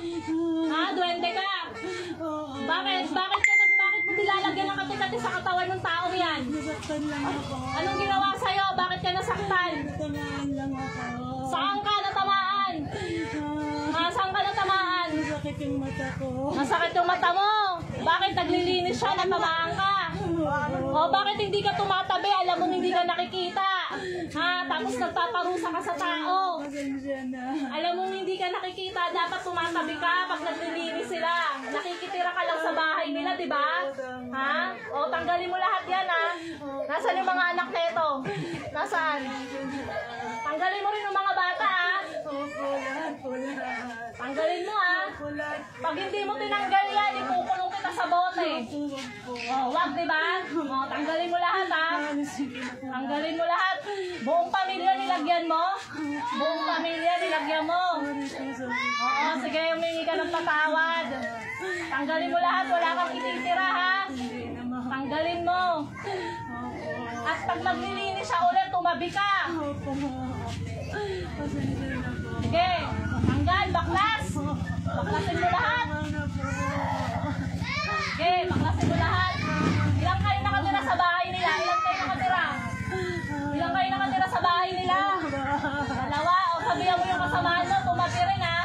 Ha? Duwende ka? Bakit? Bakit mo nilalagyan ng kati-kati sa katawan ng taong yan? Nasaktan lang ako. Anong ginawa sa'yo? Bakit ka nasaktan? Tamaan lang ako. Saan ka natamaan? Saan ka natamaan? Masakit yung mata ko. Masakit yung mata mo. Bakit naglilinis siya? Natamaan ka. O bakit hindi ka tumatabi? Alam mo hindi ka nakikita. Ha? Tapos nagpaparusa ka sa tao. Pasensya na. Alam mo hindi ka nakikita. Dapat tumatabi ka pag naglilinis sila. Nakikitira ka lang sa bahay nila, di ba? Ha? O tanggalin mo lahat yan, ha? Nasaan yung mga anak nito? Nasaan? Tanggalin mo rin yung mga bata, ha? Opo, lahat po lahat. Tanggalin mo, ha? Opo, lahat. Pag hindi mo tinanggal yan, ikukulong kita sa bote. Opo. O, wag, di ba? O, tanggalin mo lahat, ha? Tanggalin mo lahat. Buong pamilya nilagyan mo? Buong pamilya nilagyan mo? Oo, sige, humingi ka ng patawad. Tanggalin mo lahat, wala kang ititira, ha? Tanggalin mo. At pag maglilinis siya ulit, tumabi ka. Sige, tanggal, baklas. Baklasin mo lahat. Sige, baklasin mo lahat. Ilang kayo nakatira sa bahay nila? Ilang kayo nakatira? Ilang kayo nakatira sa bahay nila? Dalawa. O sabihan mo yung kasamahan mo, tumabi rin, ha?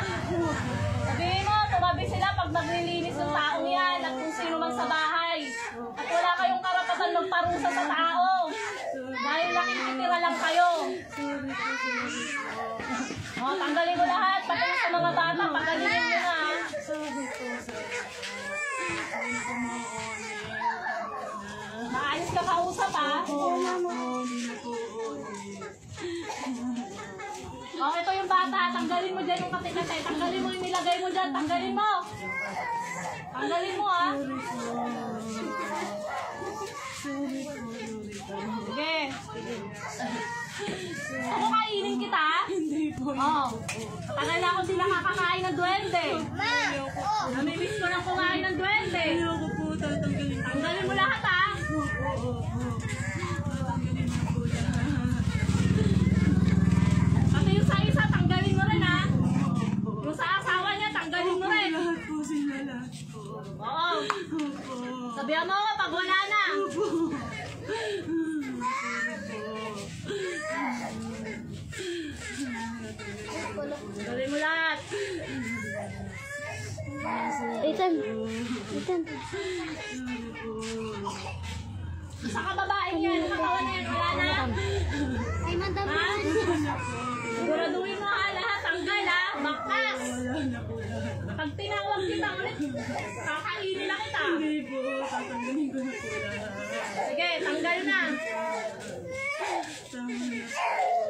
Sabihin mo, tumabi sila pag maglilinis ng taong yan at kung sino man sa bahay. At wala kayong karapatan magparusa sa tao. Dahil nakikitira lang kayo. O, tanggalin mo lahat. Pati sa mga bata, pagalingin mo na, ha? Maayos ka kausap, ha? O, ito yung bata. Tanggalin mo dyan yung kati-kati. Tanggalin mo yung nilagay mo dyan. Tanggalin mo. Tanggalin mo, ha? Sige. Ako kainin kita? Hindi po. Oo. Tagal na ako din nakakakain ng duwende. Namimiss ko na kumain ng duwende. Ayoko po, tatanggalin ko. Tanggalin mo lahat, ha? Opo. Tatanggalin na po lahat. Pati yung sa isa, tanggalin mo rin, ha? Yung sa asawa niya, tanggalin mo rin. Lahat po sila, lahat po. Oo. Opo. Sabihan mo ako pag wala na. Opo. Tanggalin mo lahat. Ethan. Sa kababaeng yan, katawan na yan, wala na. Ay, madam. Ha? Siguraduhin mo, ha? Lahat tanggal, ha? Baktas. Wala na po lahat. Pag tinawag kita ulit, kakainin na kita. Hindi po, tatanggalin ko na po lahat. Sige, tanggal na. Tama na.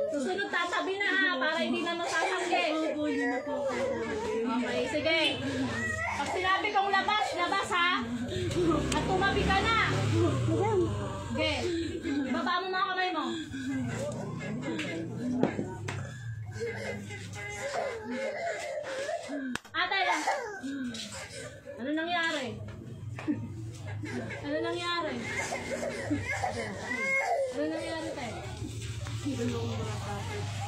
Susunod tatabi na, ha? Para hindi na masasangge. Opo, hindi na po ako. Okay, sige. Pag sinabi kong labas, labas, ha? At tumabi ka na. Madam. Sige. Ibaba mo mga kamay mo. Ate, ano nangyari? Ano nangyari? Ano nangyari, te? Hindi ko makakapit.